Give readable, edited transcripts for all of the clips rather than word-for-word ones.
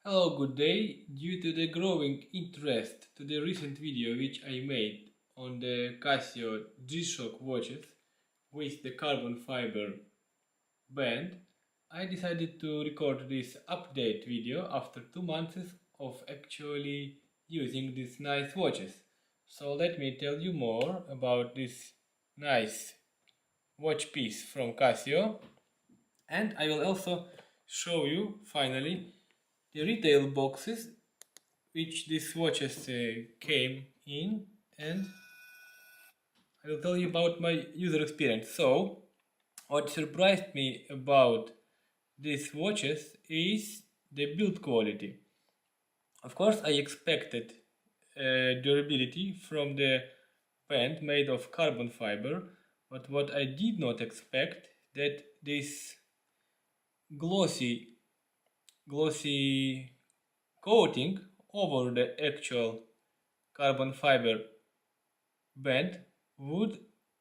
Hello, good day. Due to the growing interest to the recent video which I made on the Casio G-SHOCK watches with the carbon fiber band, I decided to record this update video after 2 months of actually using these nice watches. So let me tell you more about this nice watch piece from Casio, and I will also show you finally the retail boxes which these watches came in, and I will tell you about my user experience. So what surprised me about these watches is the build quality. Of course I expected durability from the band made of carbon fiber, but what I did not expect that this glossy coating over the actual carbon fiber band would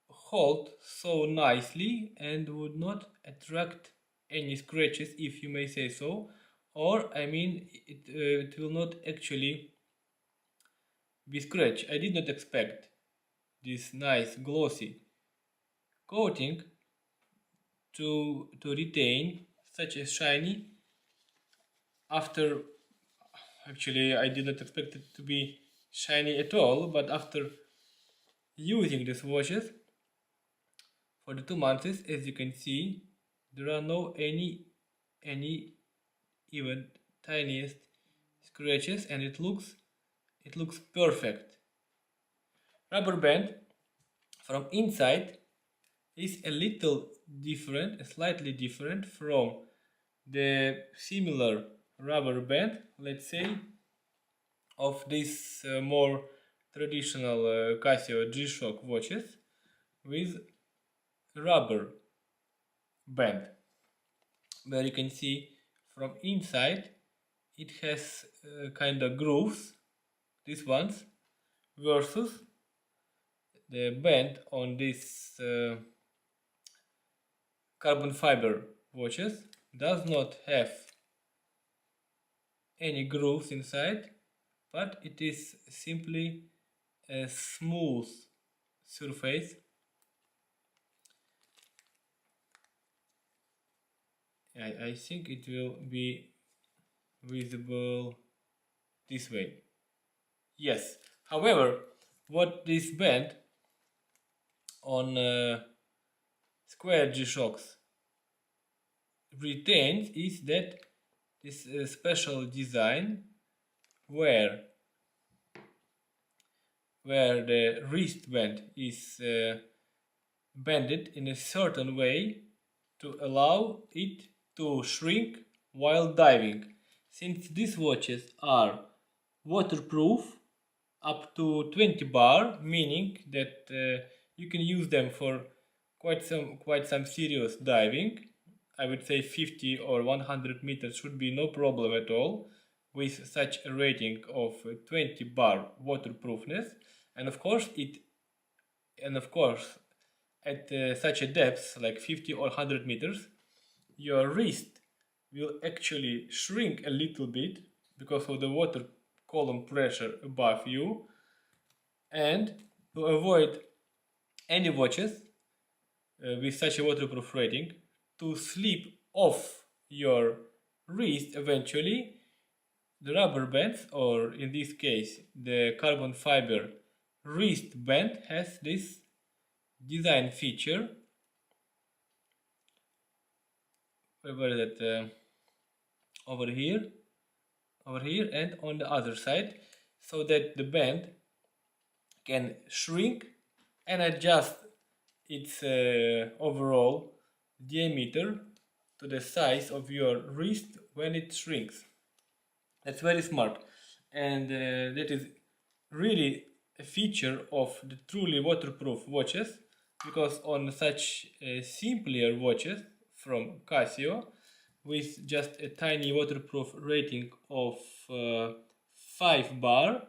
hold so nicely and would not attract any scratches, if you may say so, or I mean it will not actually be scratched. I did not expect this nice glossy coating to retain such a shiny after. Actually, I did not expect it to be shiny at all, but after using these watches for the 2 months, as you can see, there are no any even tiniest scratches, and it looks perfect. Rubber band from inside is a little different, slightly different from the similar rubber band, let's say, of these more traditional Casio G-SHOCK watches with rubber band, where you can see from inside it has kind of grooves, these ones, versus the band on this carbon fiber watches does not have any grooves inside, but it is simply a smooth surface. I think it will be visible this way. Yes, however, what this band on Square G-SHOCKs retains is that this special design where the wristband is bended in a certain way to allow it to shrink while diving. Since these watches are waterproof up to 20 bar, meaning that you can use them for quite some serious diving. I would say 50 or 100 meters should be no problem at all with such a rating of 20 bar waterproofness, and of course at such a depth like 50 or 100 meters, your wrist will actually shrink a little bit because of the water column pressure above you. And to avoid any watches with such a waterproof rating to slip off your wrist eventually, the rubber bands, or in this case the carbon fiber wristband, has this design feature. Where is that? Over here, and on the other side, so that the band can shrink and adjust its overall diameter to the size of your wrist when it shrinks. That's very smart, and that is really a feature of the truly waterproof watches, because on such simpler watches from Casio with just a tiny waterproof rating of 5 bar,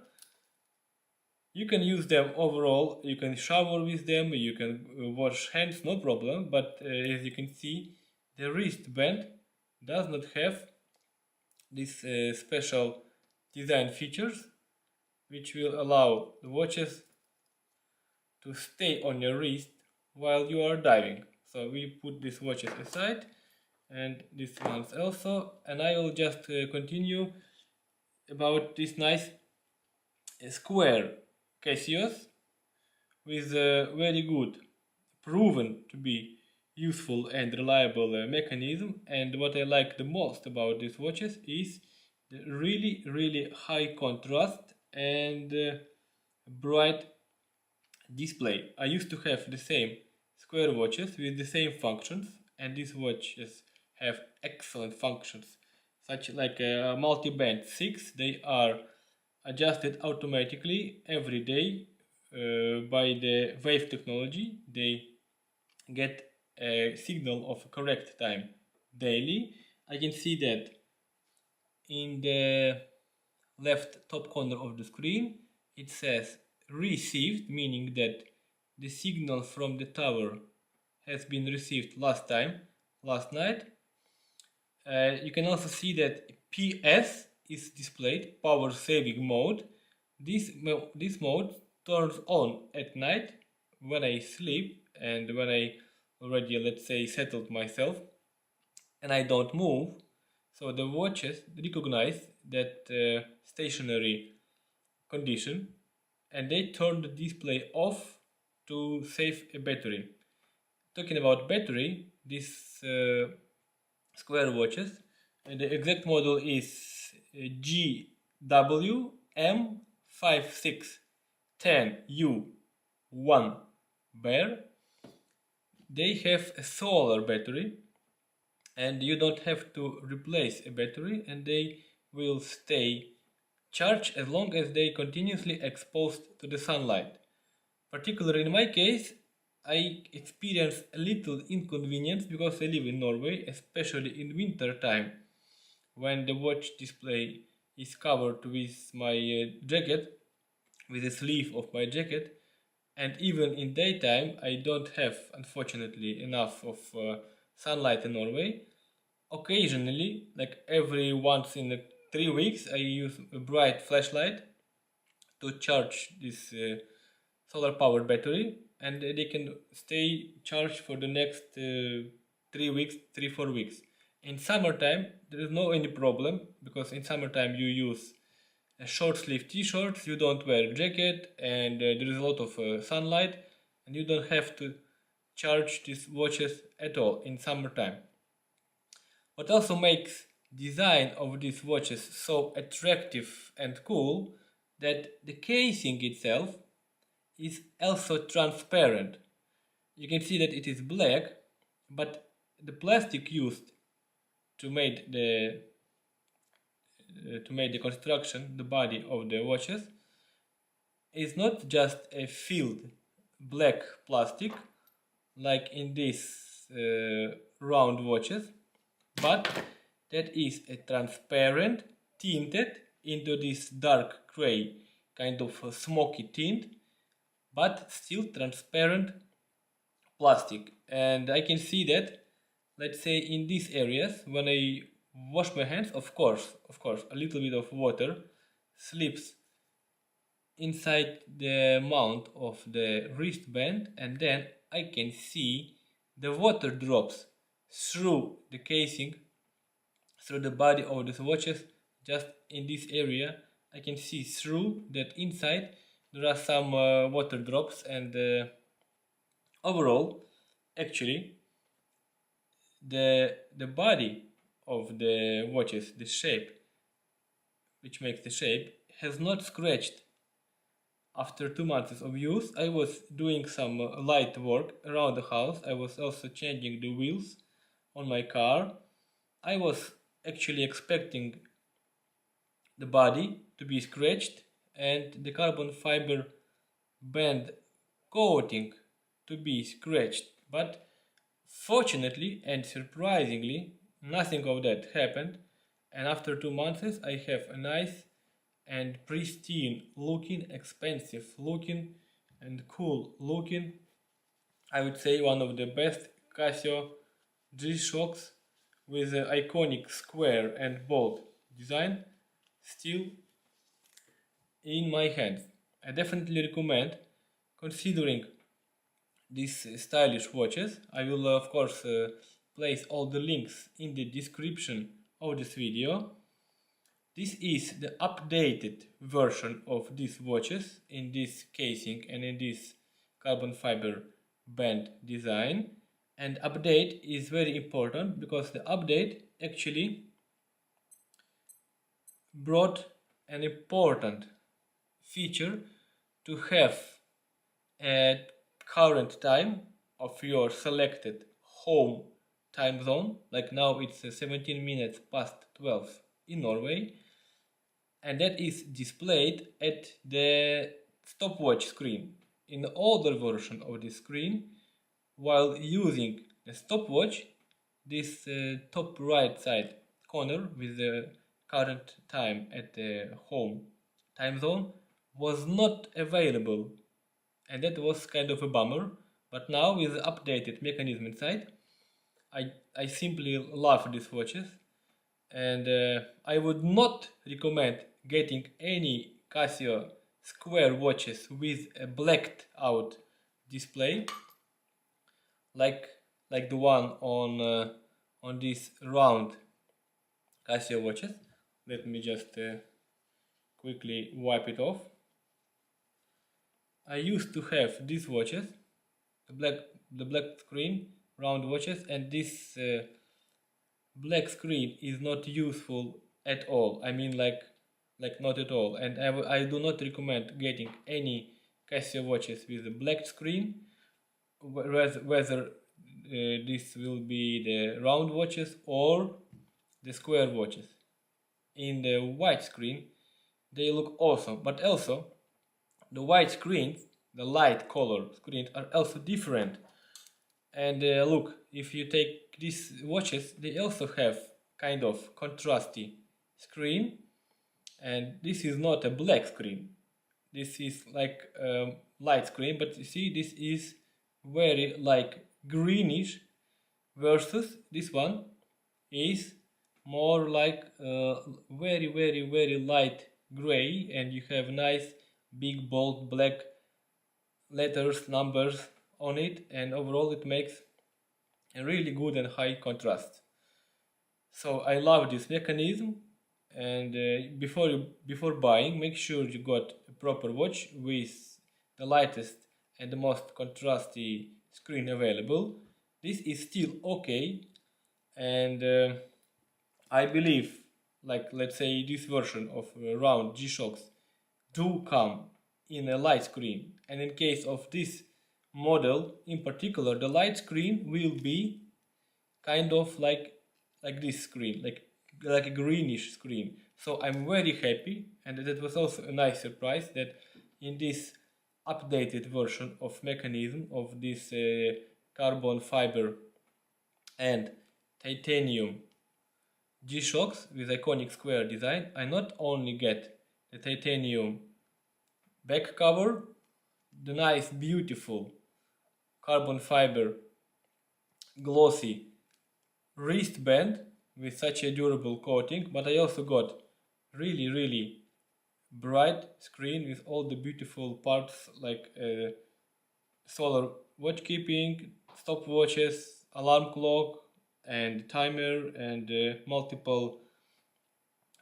you can use them overall, you can shower with them, you can wash hands, no problem, but as you can see, the wristband does not have these special design features which will allow the watches to stay on your wrist while you are diving. So we put these watches aside and these ones also, and I will just continue about this nice Square Casios with a very good, proven to be useful and reliable mechanism. And what I like the most about these watches is the really high contrast and bright display. I used to have the same Square watches with the same functions, and these watches have excellent functions, such like a multi-band 6. They are adjusted automatically every day by the wave technology. They get a signal of correct time daily. I can see that in the left top corner of the screen it says received, meaning that the signal from the tower has been received last night. You can also see that PS is displayed, power saving mode. This mode turns on at night when I sleep and when I already, let's say, settled myself and I don't move. So the watches recognize that stationary condition and they turn the display off to save a battery. Talking about battery, this Square watches, the exact model is GW-M5600U-BEST. They have a solar battery and you don't have to replace a battery, and they will stay charged as long as they continuously exposed to the sunlight. Particularly in my case, I experience a little inconvenience because I live in Norway, especially in winter time, when the watch display is covered with my jacket, with the sleeve of my jacket, and even in daytime I don't have, unfortunately, enough of sunlight in Norway. Occasionally, like every once in 3 weeks, I use a bright flashlight to charge this solar powered battery, and they can stay charged for the next 3 weeks, 3-4 weeks. In summertime there is no any problem, because in summertime you use a short sleeve t-shirts, you don't wear a jacket, and there is a lot of sunlight, and you don't have to charge these watches at all in summertime. What also makes design of these watches so attractive and cool, that the casing itself is also transparent. You can see that it is black, but the plastic used to make the construction, the body of the watches, is not just a filled black plastic like in these round watches, but that is a transparent, tinted into this dark gray kind of smoky tint, but still transparent plastic. And I can see that, let's say, in these areas when I wash my hands, of course a little bit of water slips inside the mount of the wristband, and then I can see the water drops through the casing, through the body of the watches. Just in this area I can see through that inside there are some water drops, and overall, actually, the body of the watches, the shape, which makes the shape, has not scratched. After 2 months of use, I was doing some light work around the house. I was also changing the wheels on my car. I was actually expecting the body to be scratched and the carbon fiber band coating to be scratched, but fortunately and surprisingly nothing of that happened, and after 2 months I have a nice and pristine looking, expensive looking and cool looking, I would say one of the best Casio G-SHOCKs with the iconic square and bold design still in my hands. I definitely recommend considering these stylish watches. I will of course place all the links in the description of this video. This is the updated version of these watches in this casing and in this carbon fiber band design. And update is very important because the update actually brought an important feature to have at current time of your selected home time zone. Like now it's 17 minutes past 12 in Norway, and that is displayed at the stopwatch screen. In the older version of the screen, while using the stopwatch, this top right side corner with the current time at the home time zone was not available, and that was kind of a bummer. But now with the updated mechanism inside, I simply love these watches, and I would not recommend getting any Casio Square watches with a blacked out display like the one on these round Casio watches. Let me just quickly wipe it off. I used to have these watches, the black screen round watches, and this black screen is not useful at all. I mean like not at all. And I do not recommend getting any Casio watches with a black screen, whether this will be the round watches or the square watches. In the white screen they look awesome, but also the white screens, the light color screens, are also different. And look, if you take these watches, they also have kind of contrasty screen, and this is not a black screen, this is like a light screen, but you see this is very like greenish, versus this one is more like very light gray, and you have nice big bold black letters, numbers on it, and overall it makes a really good and high contrast. So I love this mechanism, and before buying, make sure you got a proper watch with the lightest and the most contrasty screen available. This is still okay, and I believe, like let's say this version of round G-SHOCKs do come in a light screen, and in case of this model in particular, the light screen will be kind of like this screen, like a greenish screen. So I'm very happy, and that was also a nice surprise that in this updated version of mechanism of this carbon fiber and titanium G-SHOCKs with iconic square design, I not only get the titanium back cover, the nice beautiful carbon fiber glossy wristband with such a durable coating, but I also got really bright screen with all the beautiful parts like solar watch keeping, stopwatches, alarm clock, and timer, and multiple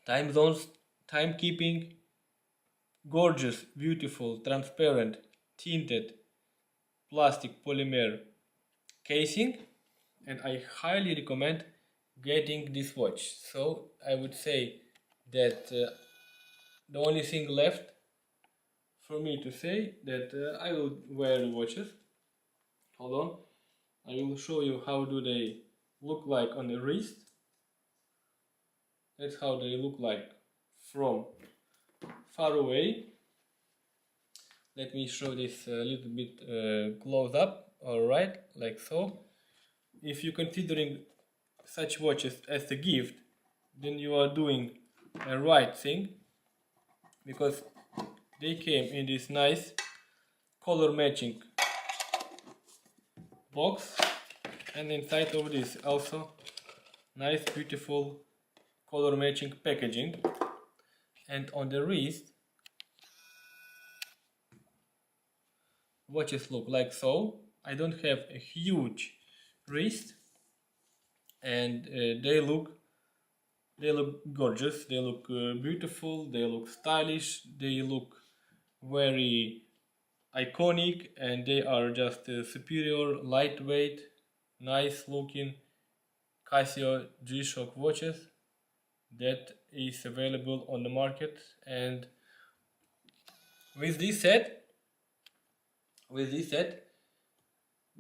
time zones, timekeeping, gorgeous, beautiful, transparent, tinted plastic polymer casing, and I highly recommend getting this watch. So I would say that the only thing left for me to say that I will wear the watches. Hold on, I will show you how do they look like on the wrist. That's how they look like from far away. Let me show this a little bit close up. Alright, like so. If you're considering such watches as a gift, then you are doing a right thing, because they came in this nice color matching box, and inside of this also nice beautiful color matching packaging, and on the wrist watches look like so. I don't have a huge wrist, and they look gorgeous, they look beautiful, they look stylish, they look very iconic, and they are just superior, lightweight, nice looking Casio G-SHOCK watches that is available on the market. And with this said,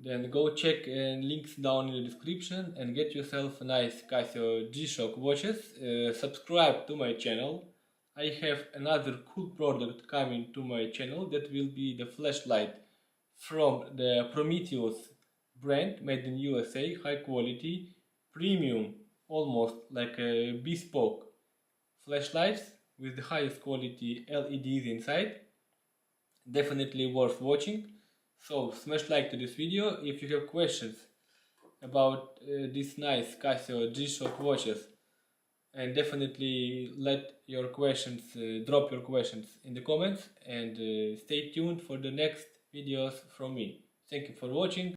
then go check links down in the description and get yourself a nice Casio G-SHOCK watches. Subscribe to my channel. I have another cool product coming to my channel that will be the flashlight from the Prometheus brand, made in USA, high quality, premium, almost like a bespoke flashlights with the highest quality LEDs inside. Definitely worth watching. So smash like to this video. If you have questions about this nice Casio G-SHOCK watches, and definitely let your questions, drop your questions in the comments, and stay tuned for the next videos from me. Thank you for watching.